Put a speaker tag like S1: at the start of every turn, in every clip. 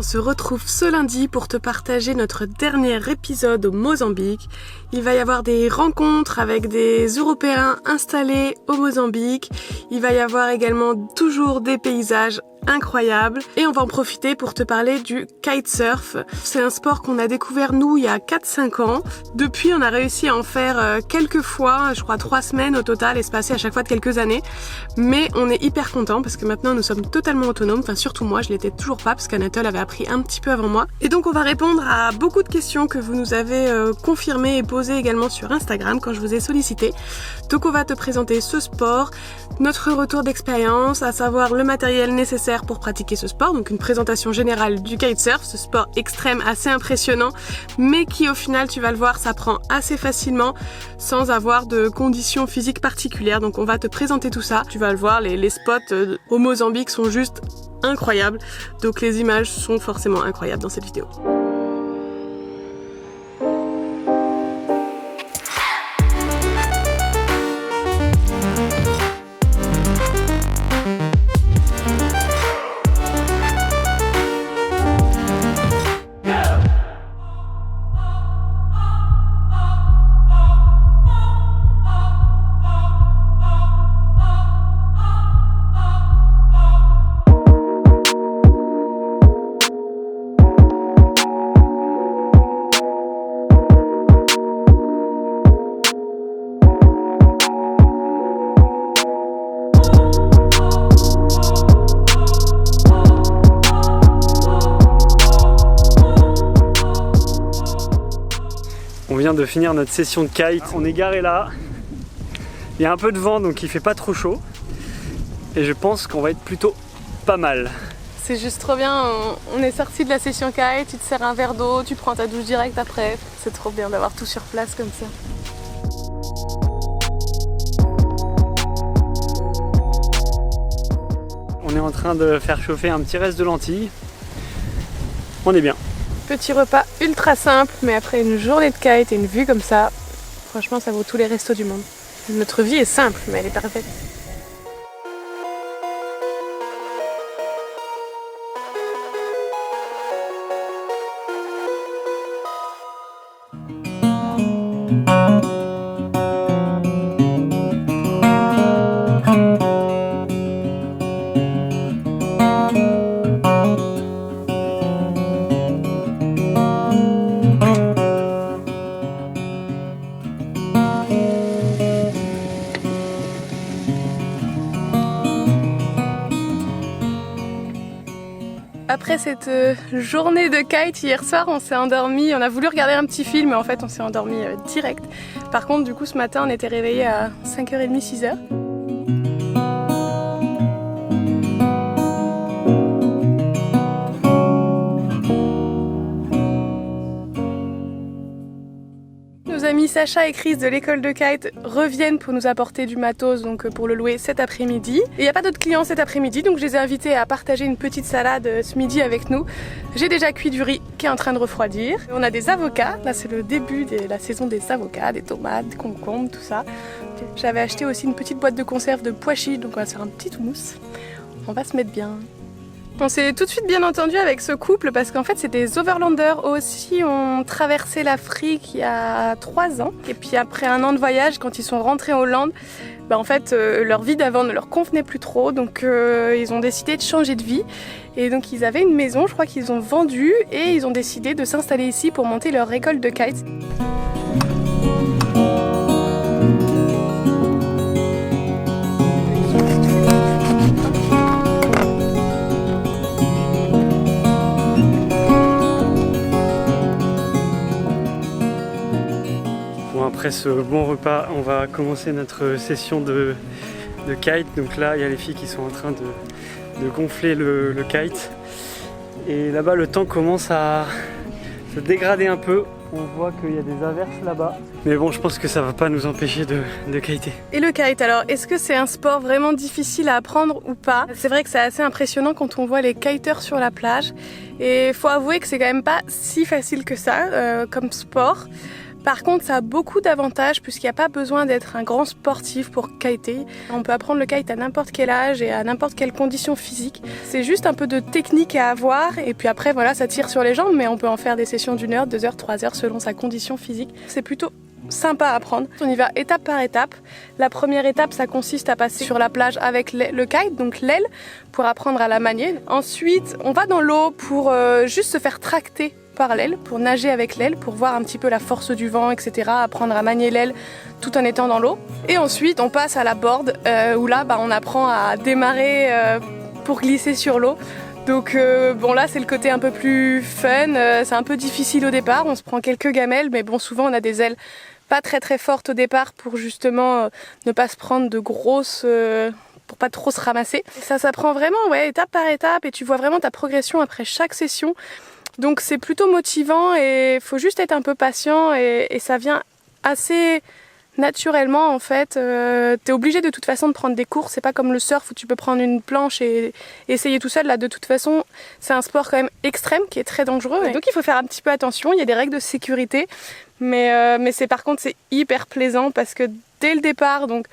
S1: se retrouve ce lundi pour te partager notre dernier épisode au Mozambique. Il va y avoir des rencontres avec des Européens installés au Mozambique. Il va y avoir également toujours des paysages incroyables. Et on va en profiter pour te parler du kitesurf. C'est un sport qu'on a découvert nous il y a 4-5 ans. Depuis, on a réussi à en faire quelques fois, je crois 3 semaines au total, espacées à chaque fois de quelques années. Mais on est hyper contents parce que maintenant nous sommes totalement autonomes. Enfin surtout moi, je l'étais toujours pas parce qu'Anatole avait appris un petit peu avant moi. Et donc on va répondre à beaucoup de questions que vous nous avez confirmées et posées également sur Instagram quand je vous ai sollicité. Donc on va te présenter ce sport, notre retour d'expérience, à savoir le matériel nécessaire pour pratiquer ce sport, donc une présentation générale du kitesurf, ce sport extrême assez impressionnant, mais qui au final, tu vas le voir, s'apprend assez facilement sans avoir de conditions physiques particulières. Donc on va te présenter tout ça, tu vas le voir, les spots au Mozambique sont juste incroyables, donc les images sont forcément incroyables dans cette vidéo.
S2: On vient de finir notre session de kite, on est garé là, il y a un peu de vent donc il fait pas trop chaud et je pense qu'on va être plutôt pas mal.
S1: C'est juste trop bien, on est sorti de la session kite, tu te sers un verre d'eau, tu prends ta douche direct après, c'est trop bien d'avoir tout sur place comme ça.
S2: On est en train de faire chauffer un petit reste de lentilles, on est bien.
S1: Petit repas ultra simple, mais après une journée de kite et une vue comme ça, franchement ça vaut tous les restos du monde. Notre vie est simple, mais elle est parfaite. Après cette journée de kite hier soir, on s'est endormi, on a voulu regarder un petit film mais en fait on s'est endormi direct. Par contre du coup ce matin on était réveillés à 5h30, 6h. Nos amis Sacha et Chris de l'école de kite reviennent pour nous apporter du matos, donc pour le louer cet après-midi. Et il n'y a pas d'autres clients cet après-midi, donc je les ai invités à partager une petite salade ce midi avec nous. J'ai déjà cuit du riz qui est en train de refroidir. On a des avocats, là c'est le début de la saison des avocats, des tomates, des concombres, tout ça. J'avais acheté aussi une petite boîte de conserve de pois chiches, donc on va se faire un petit houmous. On va se mettre bien. On s'est tout de suite bien entendu avec ce couple parce qu'en fait c'est des overlanders aussi, ont traversé l'Afrique il y a 3 ans et puis après 1 an de voyage quand ils sont rentrés en Hollande, en fait leur vie d'avant ne leur convenait plus trop donc ils ont décidé de changer de vie et donc ils avaient une maison, je crois qu'ils ont vendu et ils ont décidé de s'installer ici pour monter leur école de kite.
S2: Après ce bon repas, on va commencer notre session de kite. Donc là, il y a les filles qui sont en train de gonfler le kite. Et là-bas, le temps commence à se dégrader un peu. On voit qu'il y a des averses là-bas. Mais bon, je pense que ça va pas nous empêcher de kiter.
S1: Et le kite, alors, est-ce que c'est un sport vraiment difficile à apprendre ou pas? C'est vrai que c'est assez impressionnant quand on voit les kiteurs sur la plage. Et il faut avouer que c'est quand même pas si facile que ça comme sport. Par contre, ça a beaucoup d'avantages puisqu'il n'y a pas besoin d'être un grand sportif pour kiter. On peut apprendre le kite à n'importe quel âge et à n'importe quelle condition physique. C'est juste un peu de technique à avoir et puis après voilà, ça tire sur les jambes, mais on peut en faire des sessions d'1 heure, 2 heures, 3 heures selon sa condition physique. C'est plutôt sympa à apprendre. On y va étape par étape. La première étape, ça consiste à passer sur la plage avec le kite, donc l'aile, pour apprendre à la manier. Ensuite, on va dans l'eau pour juste se faire tracter par l'aile, pour nager avec l'aile, pour voir un petit peu la force du vent, etc. Apprendre à manier l'aile tout en étant dans l'eau. Et ensuite, on passe à la board, où là, on apprend à démarrer pour glisser sur l'eau. Donc bon, là c'est le côté un peu plus fun, c'est un peu difficile au départ, on se prend quelques gamelles, mais bon, souvent on a des ailes pas très fortes au départ pour justement ne pas se prendre de grosses... pour pas trop se ramasser. Ça s'apprend vraiment étape par étape et tu vois vraiment ta progression après chaque session. Donc c'est plutôt motivant et faut juste être un peu patient et ça vient assez naturellement en fait. T'es obligé de toute façon de prendre des cours, c'est pas comme le surf où tu peux prendre une planche et essayer tout seul. Là de toute façon c'est un sport quand même extrême qui est très dangereux. Donc il faut faire un petit peu attention, il y a des règles de sécurité. Mais c'est par contre c'est hyper plaisant parce que dès le départ, donc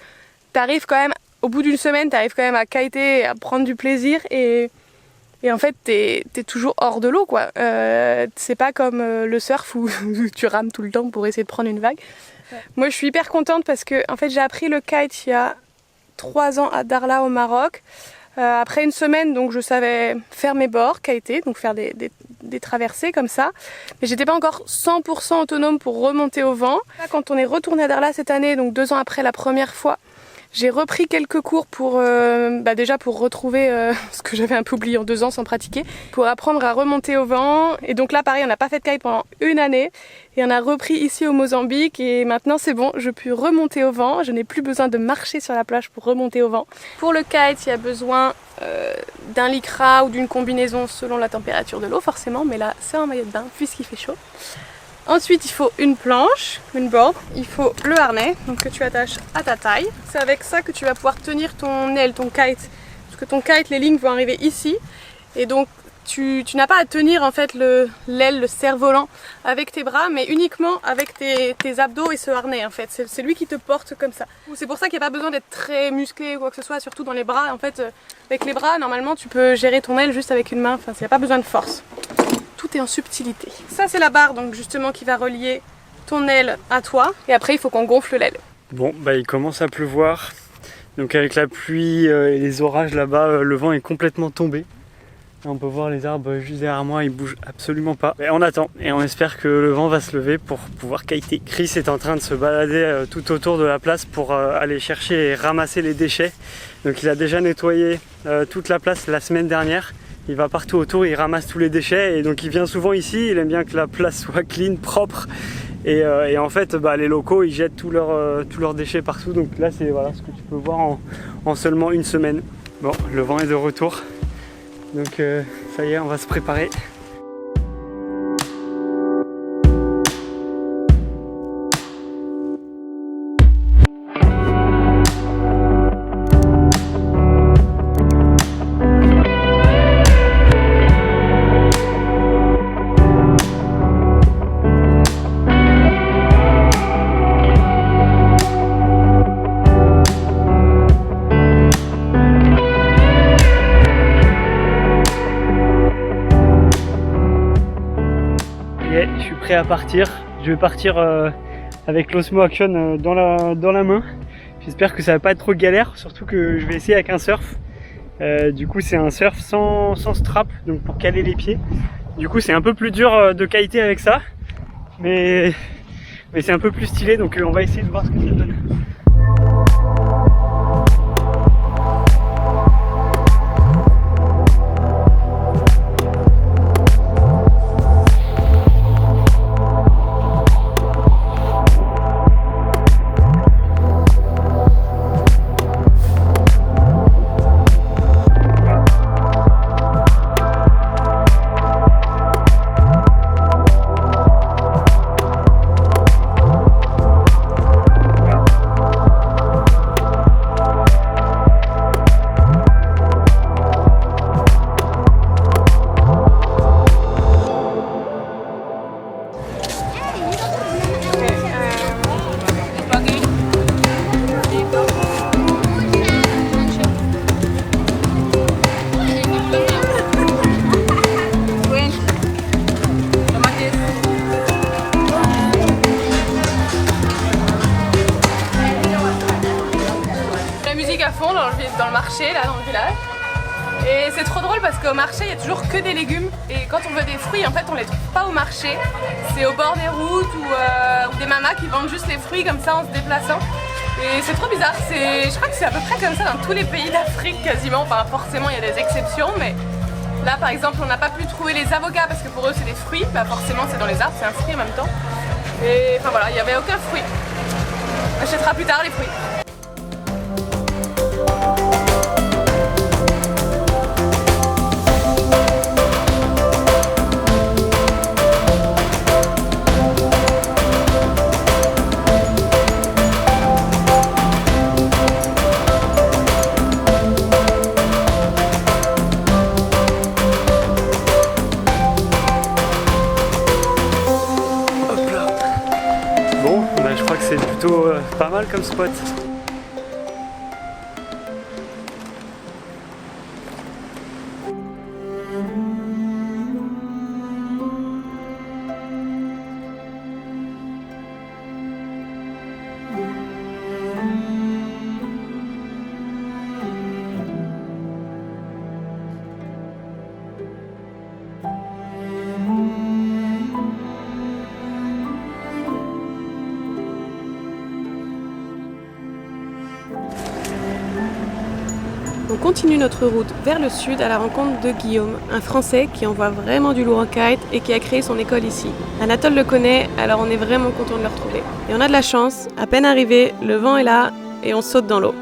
S1: t'arrives quand même, au bout d'une semaine, t'arrives quand même à kiter, à prendre du plaisir et en fait t'es toujours hors de l'eau quoi. C'est pas comme le surf où tu rames tout le temps pour essayer de prendre une vague. Ouais. Moi je suis hyper contente parce que en fait j'ai appris le kite il y a 3 ans à Darla au Maroc. Après une semaine, donc je savais faire mes bords, kiter, donc faire des traversées comme ça. Mais j'étais pas encore 100% autonome pour remonter au vent. Là, quand on est retourné à Darla cette année, donc 2 ans après la première fois, j'ai repris quelques cours pour déjà pour retrouver ce que j'avais un peu oublié en 2 ans sans pratiquer, pour apprendre à remonter au vent. Et donc là pareil, on n'a pas fait de kite pendant 1 année et on a repris ici au Mozambique et maintenant c'est bon, je peux remonter au vent, je n'ai plus besoin de marcher sur la plage pour remonter au vent. Pour le kite, il y a besoin d'un lycra ou d'une combinaison selon la température de l'eau forcément, mais là c'est un maillot de bain puisqu'il fait chaud. Ensuite, il faut une planche, une board, il faut le harnais donc que tu attaches à ta taille. C'est avec ça que tu vas pouvoir tenir ton aile, ton kite. Parce que ton kite, les lignes vont arriver ici. Et donc, tu n'as pas à tenir en fait l'aile, le cerf-volant avec tes bras, mais uniquement avec tes abdos et ce harnais en fait. C'est lui qui te porte comme ça. C'est pour ça qu'il n'y a pas besoin d'être très musclé ou quoi que ce soit, surtout dans les bras. En fait, avec les bras, normalement, tu peux gérer ton aile juste avec une main. Enfin, il n'y a pas besoin de force. Tout est en subtilité. Ça c'est la barre donc justement qui va relier ton aile à toi et après il faut qu'on gonfle l'aile.
S2: Bon il commence à pleuvoir, donc avec la pluie et les orages là-bas, le vent est complètement tombé. On peut voir les arbres juste derrière moi, ils bougent absolument pas. Et on attend et on espère que le vent va se lever pour pouvoir kiter. Chris est en train de se balader tout autour de la place pour aller chercher et ramasser les déchets. Donc il a déjà nettoyé toute la place la semaine dernière. Il va partout autour, il ramasse tous les déchets et donc il vient souvent ici, il aime bien que la place soit clean, propre et en fait les locaux ils jettent tous leurs déchets partout, donc là c'est voilà ce que tu peux voir en seulement 1 semaine. Bon, le vent est de retour, donc ça y est, on va se préparer. Je suis prêt à partir. Je vais partir avec l'Osmo Action dans la main. J'espère que ça va pas être trop galère, surtout que je vais essayer avec un surf. Du coup c'est un surf sans strap, donc pour caler les pieds. Du coup c'est un peu plus dur de kiter avec ça, mais c'est un peu plus stylé, donc on va essayer de voir ce que ça donne.
S1: marché là dans le village. Et c'est trop drôle parce qu'au marché il y a toujours que des légumes et quand on veut des fruits en fait on les trouve pas au marché. C'est au bord des routes ou des mamas qui vendent juste les fruits comme ça en se déplaçant. Et c'est trop bizarre, je crois que c'est à peu près comme ça dans tous les pays d'Afrique quasiment, enfin forcément il y a des exceptions mais là par exemple on n'a pas pu trouver les avocats parce que pour eux c'est des fruits, bah forcément c'est dans les arbres, c'est un fruit en même temps. Et enfin voilà, il n'y avait aucun fruit. On achètera plus tard les fruits.
S2: Je crois que c'est plutôt pas mal comme spot.
S1: On continue notre route vers le sud à la rencontre de Guillaume, un Français qui envoie vraiment du lourd en kite et qui a créé son école ici. Anatole le connaît, alors on est vraiment content de le retrouver. Et on a de la chance, à peine arrivé, le vent est là et on saute dans l'eau.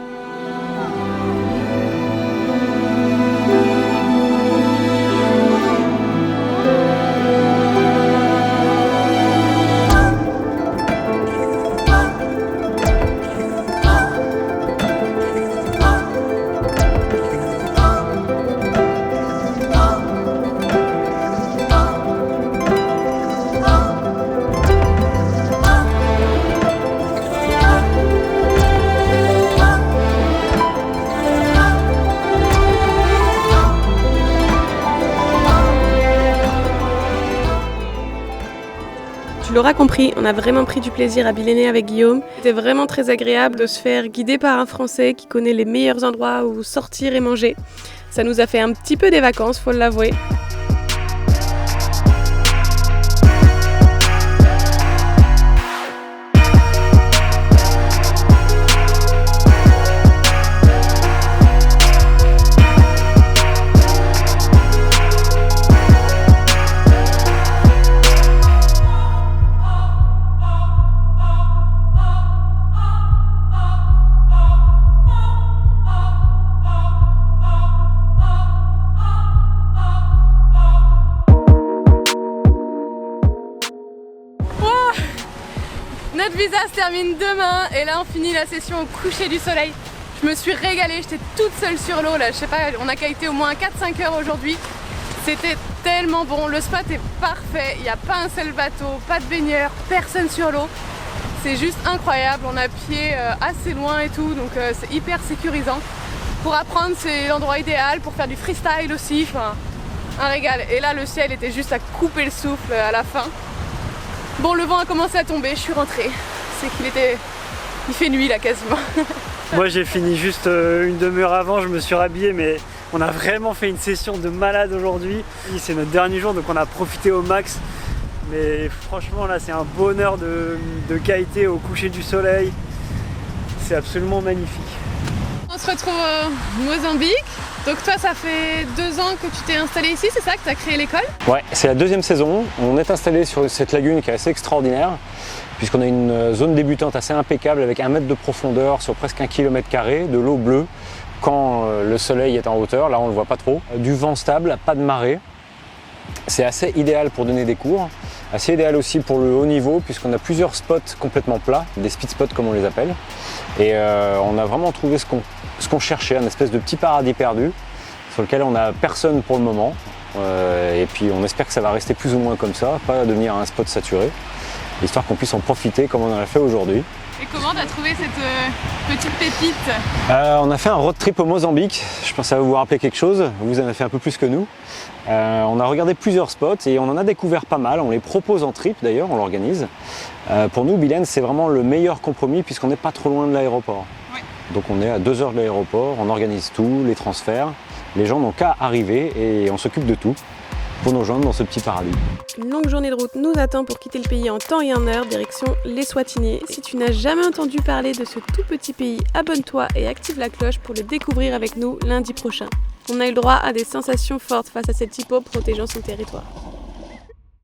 S1: Tu l'auras compris, on a vraiment pris du plaisir à biléner avec Guillaume. C'était vraiment très agréable de se faire guider par un Français qui connaît les meilleurs endroits où sortir et manger. Ça nous a fait un petit peu des vacances, faut l'avouer. Notre visa se termine demain et là on finit la session au coucher du soleil. Je me suis régalée, j'étais toute seule sur l'eau là, je sais pas, on a kité au moins 4-5 heures aujourd'hui. C'était tellement bon, le spot est parfait, il n'y a pas un seul bateau, pas de baigneurs, personne sur l'eau. C'est juste incroyable, on a pied assez loin et tout, donc c'est hyper sécurisant. Pour apprendre c'est l'endroit idéal, pour faire du freestyle aussi, enfin un régal. Et là le ciel était juste à couper le souffle à la fin. Bon, le vent a commencé à tomber, je suis rentrée. C'est il fait nuit là quasiment.
S2: Moi j'ai fini juste une demi-heure avant, je me suis rhabillé mais on a vraiment fait une session de malade aujourd'hui. C'est notre dernier jour donc on a profité au max. Mais franchement là c'est un bonheur de kiter au coucher du soleil. C'est absolument magnifique.
S1: On se retrouve au Mozambique. Donc toi ça fait 2 ans que tu t'es installé ici, c'est ça, que tu as créé l'école?
S3: Ouais, c'est la 2e saison. On est installé sur cette lagune qui est assez extraordinaire puisqu'on a une zone débutante assez impeccable avec 1 mètre de profondeur sur presque 1 km², de l'eau bleue quand le soleil est en hauteur, là on ne le voit pas trop, du vent stable, pas de marée. C'est assez idéal pour donner des cours, assez idéal aussi pour le haut niveau puisqu'on a plusieurs spots complètement plats, des speed spots comme on les appelle. Et on a vraiment trouvé ce qu'on cherchait, un espèce de petit paradis perdu sur lequel on n'a personne pour le moment. Et puis on espère que ça va rester plus ou moins comme ça, pas devenir un spot saturé, histoire qu'on puisse en profiter comme on en a fait aujourd'hui.
S1: Et comment tu as trouvé cette petite pépite?
S3: On a fait un road trip au Mozambique, je pense que ça va vous rappeler quelque chose, vous en avez fait un peu plus que nous. On a regardé plusieurs spots et on en a découvert pas mal, on les propose en trip d'ailleurs, on l'organise. Pour nous, Bilène, c'est vraiment le meilleur compromis puisqu'on n'est pas trop loin de l'aéroport.
S1: Oui.
S3: Donc on est à 2 heures de l'aéroport, on organise tout, les transferts. Les gens n'ont qu'à arriver et on s'occupe de tout pour nous joindre dans ce petit paradis.
S1: Une longue journée de route nous attend pour quitter le pays en temps et en heure, direction l'Eswatini. Si tu n'as jamais entendu parler de ce tout petit pays, abonne-toi et active la cloche pour le découvrir avec nous lundi prochain. On a eu le droit à des sensations fortes face à cet hippo protégeant son territoire.